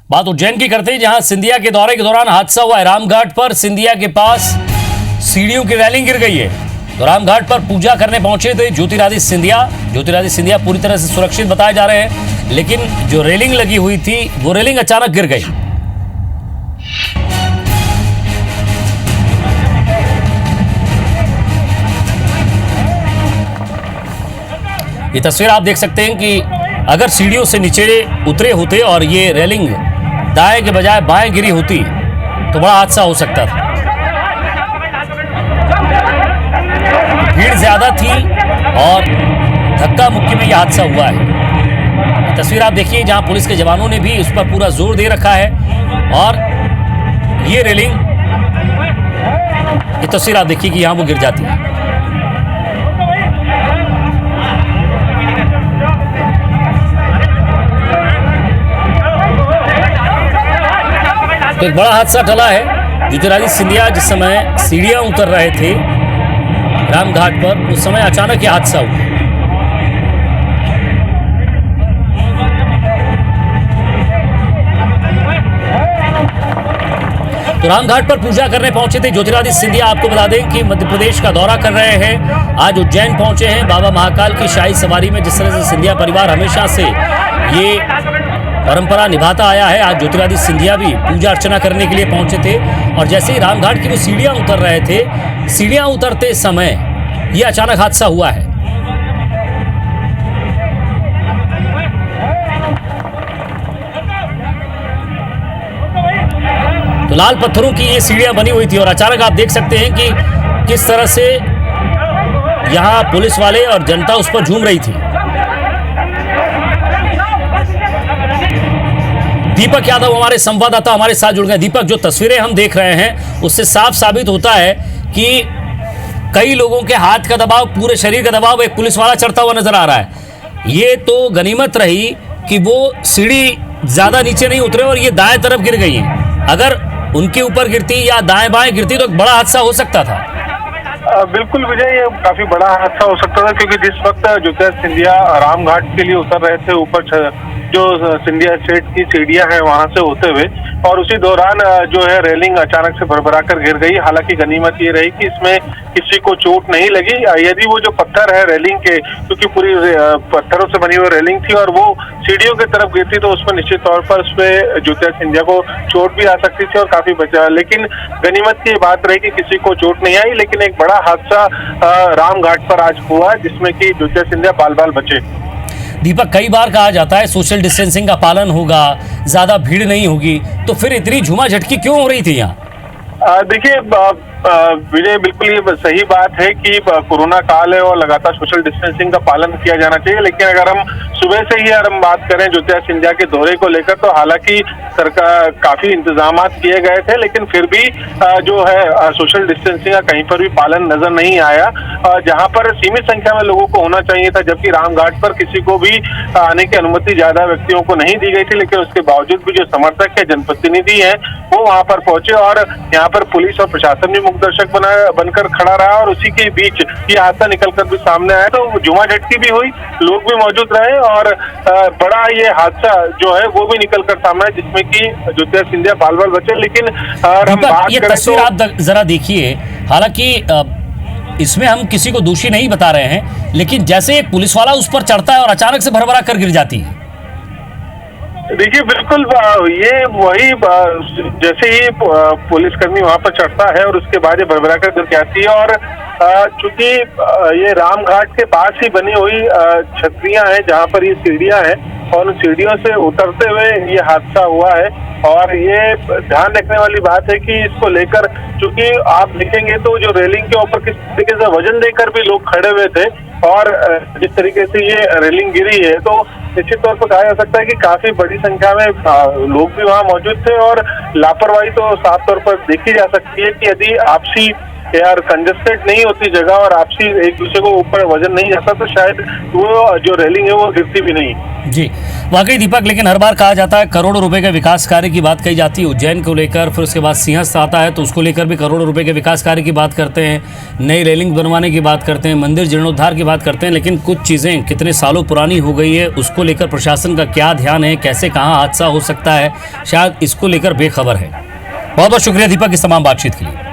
बात उज्जैन की करते हैं, जहां सिंधिया के दौरे के दौरान हादसा हुआ है। रामघाट पर सिंधिया के पास सीढ़ियों की रेलिंग गिर गई है। तो रामघाट पर पूजा करने पहुंचे थे ज्योतिरादित्य सिंधिया पूरी तरह से सुरक्षित बताए जा रहे हैं, लेकिन जो रेलिंग लगी हुई थी वो रेलिंग अचानक गिर गई। ये तस्वीर आप देख सकते हैं कि अगर सीढ़ियों से नीचे उतरे होते और ये रेलिंग दाएं के बजाय बाएं गिरी होती तो बड़ा हादसा हो सकता था। भीड़ ज्यादा थी और धक्का मुक्की में यह हादसा हुआ है। तस्वीर आप देखिए जहां पुलिस के जवानों ने भी उस पर पूरा जोर दे रखा है और ये रेलिंग, ये तस्वीर आप देखिए कि यहां वो गिर जाती है। तो एक बड़ा हादसा टला है। ज्योतिरादित्य सिंधिया जिस समय सीढ़ियां उतर रहे थे रामघाट पर, उस समय अचानक यह हादसा हुआ। तो रामघाट पर पूजा करने पहुंचे थे ज्योतिरादित्य सिंधिया। आपको बता दें कि मध्य प्रदेश का दौरा कर रहे हैं, आज उज्जैन पहुंचे हैं। बाबा महाकाल की शाही सवारी में जिस तरह से सिंधिया परिवार हमेशा से ये परंपरा निभाता आया है, आज ज्योतिरादित्य सिंधिया भी पूजा अर्चना करने के लिए पहुंचे थे। और जैसे ही रामघाट की वो सीढ़ियां उतर रहे थे, सीढ़ियां उतरते समय ये अचानक हादसा हुआ है। तो लाल पत्थरों की ये सीढ़ियां बनी हुई थी और अचानक आप देख सकते हैं कि किस तरह से यहां पुलिस वाले और जनता उस पर झूम रही थी। दीपक यादव हमारे संवाददाता हमारे साथ जुड़ गए। दीपक, जो तस्वीरें हम देख रहे हैं उससे साफ साबित होता है कि कई लोगों के हाथ का दबाव, पूरे शरीर का दबाव एक पुलिस वाला चढ़ता हुआ नजर आ रहा है। ये तो गनीमत रही कि वो सीढ़ी ज्यादा नीचे नहीं उतरे और ये दाएं तरफ गिर गई है। अगर उनके ऊपर गिरती या दाएं बाएं गिरती तो एक बड़ा हादसा हो सकता था। बिल्कुल विजय, ये काफी बड़ा हादसा हो सकता था, क्योंकि जिस वक्त ज्योतिरादित्य सिंधिया रामघाट के लिए उतर रहे थे, ऊपर जो सिंधिया स्टेट की सीढ़ियां हैं वहां से होते हुए, और उसी दौरान जो है रेलिंग अचानक से भरभरा कर गिर गई। हालांकि गनीमत ये रही कि इसमें किसी को चोट नहीं लगी। यदि वो जो पत्थर है रेलिंग के, क्योंकि पूरी पत्थरों से बनी हुई रेलिंग थी और वो सीढ़ियों की तरफ गिरती तो उसमें निश्चित तौर पर उसमें ज्योतिरादित्य सिंधिया को चोट भी आ सकती थी और काफी बचा। लेकिन गनीमत की बात रही कि किसी को चोट नहीं आई, लेकिन एक बड़ा हादसा रामघाट पर आज हुआ जिसमें कि ज्योतिरादित्य सिंधिया बाल बाल बचे। दीपक, कई बार कहा जाता है सोशल डिस्टेंसिंग का पालन होगा, ज्यादा भीड़ नहीं होगी, तो फिर इतनी झूमा झटकी क्यों हो रही थी यहाँ? देखिए विजय, बिल्कुल ये सही बात है कि कोरोना काल है और लगातार सोशल डिस्टेंसिंग का पालन किया जाना चाहिए। लेकिन अगर हम सुबह से ही अगर हम बात करें ज्योतिरादित्य सिंधिया के दौरे को लेकर, तो हालांकि सरकार काफी इंतजाम किए गए थे, लेकिन फिर भी जो है सोशल डिस्टेंसिंग का कहीं पर भी पालन नजर नहीं आया। जहां पर सीमित संख्या में लोगों को होना चाहिए था, जबकि रामघाट पर किसी को भी आने की अनुमति ज्यादा व्यक्तियों को नहीं दी गई थी, लेकिन उसके बावजूद भी जो समर्थक है, जनप्रतिनिधि है, वो वहां पर पहुंचे और यहाँ पर पुलिस और प्रशासन भी मुखदर्शक बनकर खड़ा रहा और उसी के बीच ये हादसा निकलकर भी सामने आया। तो जुमा झटकी भी हुई, लोग भी मौजूद रहे और बड़ा ये हादसा जो है वो भी निकलकर सामने आया, जिसमें कि ज्योतिरादित्य सिंधिया बाल बाल बचे। लेकिन हम बात ये तस्वीर आप जरा देखिए, हालांकि इसमें हम किसी को दोषी नहीं बता रहे हैं, लेकिन जैसे एक पुलिस वाला उस पर चढ़ता है और अचानक से भरभरा कर गिर जाती है। देखिए बिल्कुल ये वही जैसे ही पुलिसकर्मी वहां पर चढ़ता है और उसके बाद ये भरभरा कर गिर जाती है। और चूंकि ये रामघाट के पास ही बनी हुई छतरियां हैं जहां पर ये सीढ़ियां हैं और उन सीढ़ियों से उतरते हुए ये हादसा हुआ है। और ये ध्यान रखने वाली बात है कि इसको लेकर, चूंकि आप देखेंगे तो जो रेलिंग के ऊपर किस तरीके से वजन देकर भी लोग खड़े हुए थे और जिस तरीके से ये रेलिंग गिरी है, तो निश्चित तौर पर कहा जा सकता है कि काफी बड़ी संख्या में लोग भी वहां मौजूद थे। और लापरवाही तो साफ तौर पर देखी जा सकती है कि यदि आपसी यार कंजस्टेड नहीं होती जगह और आपसी एक दूसरे को ऊपर वजन नहीं जाता तो शायद वो जो रेलिंग है वो गिरती भी नहीं। जी वाकई दीपक, लेकिन हर बार कहा जाता है करोड़ों रुपए के विकास कार्य की बात कही जाती है उज्जैन को लेकर, फिर उसके बाद सिंहस्थ आता है तो उसको लेकर भी करोड़ों रुपए के विकास कार्य की बात करते हैं, नई रेलिंग बनवाने की बात करते हैं, मंदिर जीर्णोद्धार की बात करते हैं, लेकिन कुछ चीज़ें कितने सालों पुरानी हो गई है उसको लेकर प्रशासन का क्या ध्यान है, कैसे कहाँ हादसा हो सकता है, शायद इसको लेकर बेखबर है। बहुत बहुत शुक्रिया दीपक इस तमाम बातचीत के लिए।